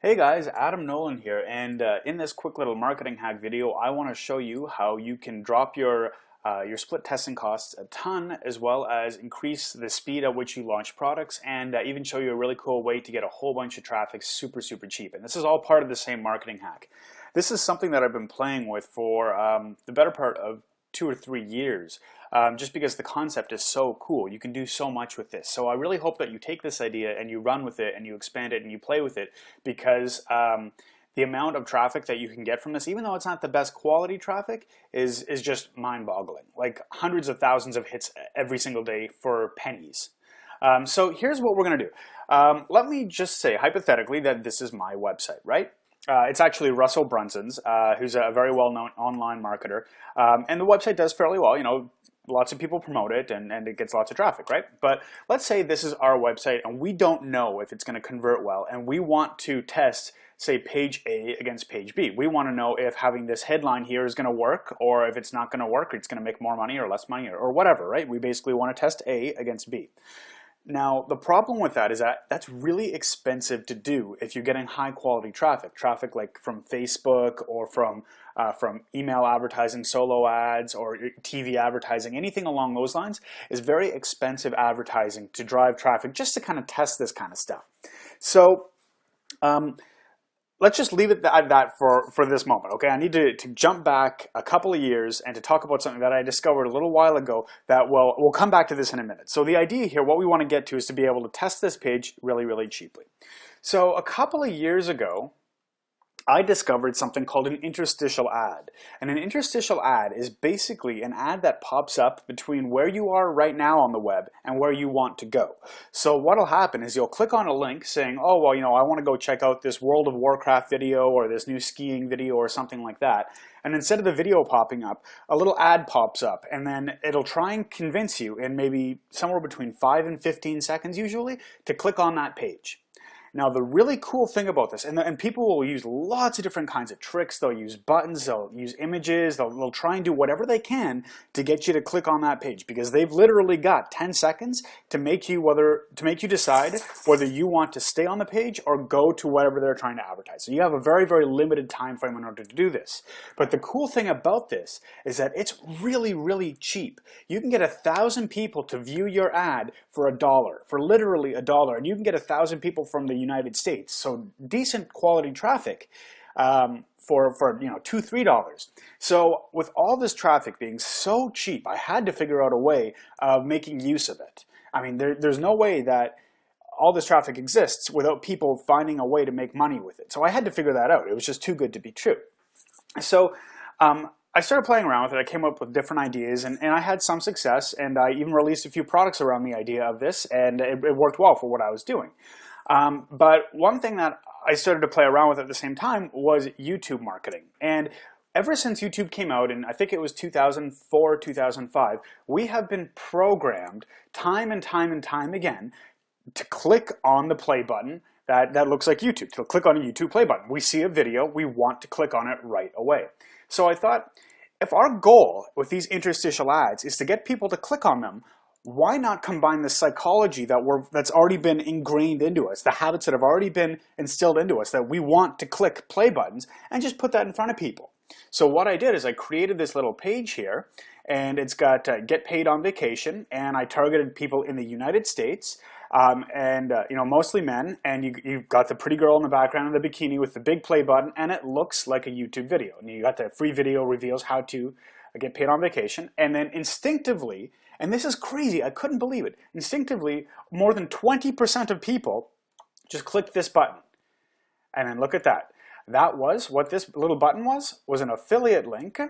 Hey guys, Adam Nolan here, and in this quick little marketing hack video, I want to show you how you can drop your split testing costs a ton, as well as increase the speed at which you launch products, and even show you a really cool way to get a whole bunch of traffic super cheap. And this is all part of the same marketing hack. This is something that I've been playing with for the better part of 2 or 3 years, just because the concept is so cool. You can do so much with this. So I really hope that you take this idea and you run with it and you expand it and you play with it, because the amount of traffic that you can get from this, even though it's not the best quality traffic, is just mind-boggling. Like hundreds of thousands of hits every single day for pennies. So here's what we're going to do. Let me just say hypothetically that this is my website, right? It's actually Russell Brunson's, who's a very well-known online marketer. And the website does fairly well. You know, lots of people promote it and it gets lots of traffic, right? But let's say this is our website and we don't know if it's going to convert well, and we want to test, say, page A against page B. We want to know if having this headline here is going to work, or if it's not going to work, or it's going to make more money or less money, or whatever, right? We basically want to test A against B. Now, the problem with that is that that's really expensive to do if you're getting high quality traffic like from Facebook or from email advertising, solo ads, or TV advertising. Anything along those lines is very expensive advertising to drive traffic just to kind of test this kind of stuff. So let's just leave it at that for this moment, okay? I need to jump back a couple of years and to talk about something that I discovered a little while ago that, well, we'll come back to this in a minute. So the idea here, what we want to get to, is to be able to test this page really cheaply. So a couple of years ago, I discovered something called an interstitial ad. And an interstitial ad is basically an ad that pops up between where you are right now on the web and where you want to go. So what'll happen is you'll click on a link saying, oh, well, you know, I want to go check out this World of Warcraft video or this new skiing video or something like that. And instead of the video popping up, a little ad pops up, and then it'll try and convince you in maybe somewhere between 5 and 15 seconds usually to click on that page. Now, the really cool thing about this, and people will use lots of different kinds of tricks. They'll use buttons, they'll use images, they'll try and do whatever they can to get you to click on that page, because they've literally got 10 seconds to make you decide whether you want to stay on the page or go to whatever they're trying to advertise. So you have a very limited time frame in order to do this. But the cool thing about this is that it's really cheap. You can get 1,000 people to view your ad for $1, for literally $1, and you can get 1,000 people from the United States. So decent quality traffic for you know, $2–3. So with all this traffic being so cheap, I had to figure out a way of making use of it. I mean, there's no way that all this traffic exists without people finding a way to make money with it. So I had to figure that out. It was just too good to be true. So I started playing around with it. I came up with different ideas, and I had some success, and I even released a few products around the idea of this, and it worked well for what I was doing. But one thing that I started to play around with at the same time was YouTube marketing. And ever since YouTube came out, and I think it was 2004, 2005, we have been programmed time and time again to click on the play button that looks like YouTube, to click on a YouTube play button. We see a video, we want to click on it right away. So I thought, if our goal with these interstitial ads is to get people to click on them, why not combine the psychology that's already been ingrained into us, the habits that have already been instilled into us, that we want to click play buttons, and just put that in front of people? So what I did is I created this little page here, and it's got get paid on vacation, and I targeted people in the United States, you know, mostly men, and you've got the pretty girl in the background in the bikini with the big play button, and it looks like a YouTube video. And you got the free video reveals how to get paid on vacation, and then instinctively, and this is crazy, I couldn't believe it, instinctively more than 20% of people just clicked this button. And then look at that. That was what this little button was an affiliate link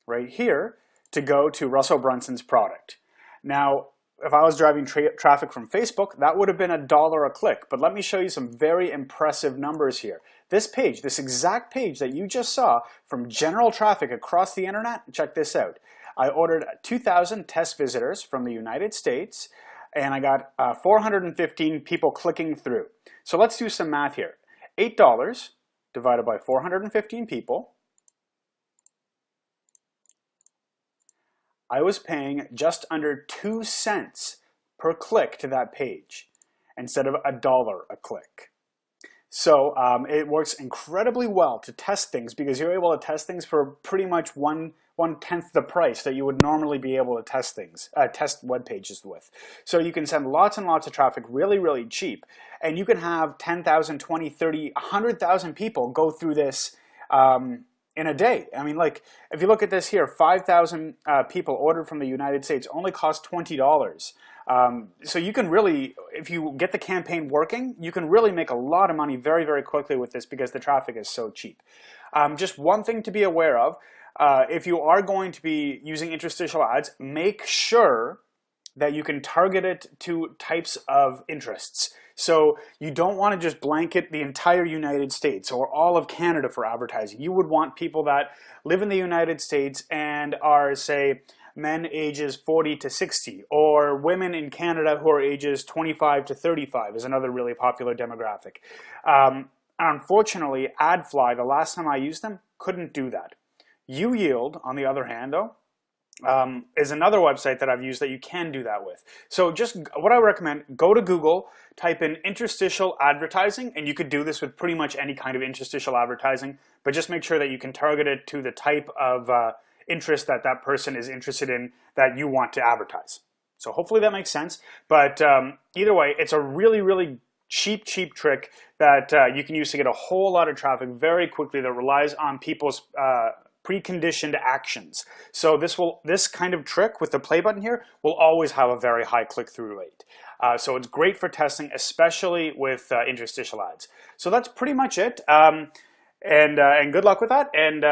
right here to go to Russell Brunson's product. Now, if I was driving traffic from Facebook, that would have been $1 a click. But let me show you some very impressive numbers here. This page, this exact page that you just saw from general traffic across the internet, check this out. I ordered 2,000 test visitors from the United States, and I got 415 people clicking through. So let's do some math here. $8 divided by 415 people. I was paying just under 2 cents per click to that page instead of $1 a click. So it works incredibly well to test things because you're able to test things for pretty much one-tenth the price that you would normally be able to test things, test web pages with. So you can send lots and lots of traffic really, really cheap. And you can have 10,000, 20, 30, 100,000 people go through this in a day. I mean, like, if you look at this here, 5,000 people ordered from the United States only cost $20. So you can really, if you get the campaign working, you can really make a lot of money very, very quickly with this because the traffic is so cheap. Just one thing to be aware of, if you are going to be using interstitial ads, make sure that you can target it to types of interests. So you don't want to just blanket the entire United States or all of Canada for advertising. You would want people that live in the United States and are, say, men ages 40 to 60, or women in Canada who are ages 25 to 35 is another really popular demographic. Unfortunately, AdFly, the last time I used them, couldn't do that. UYield, on the other hand, though, is another website that I've used that you can do that with. So just what I recommend, go to Google, type in interstitial advertising, and you could do this with pretty much any kind of interstitial advertising, but just make sure that you can target it to the type of interest that that person is interested in that you want to advertise. So hopefully that makes sense. But either way, it's a really, really cheap trick that you can use to get a whole lot of traffic very quickly that relies on people's preconditioned actions. So this kind of trick with the play button here will always have a very high click-through rate. So it's great for testing, especially with interstitial ads. So that's pretty much it. And good luck with that. And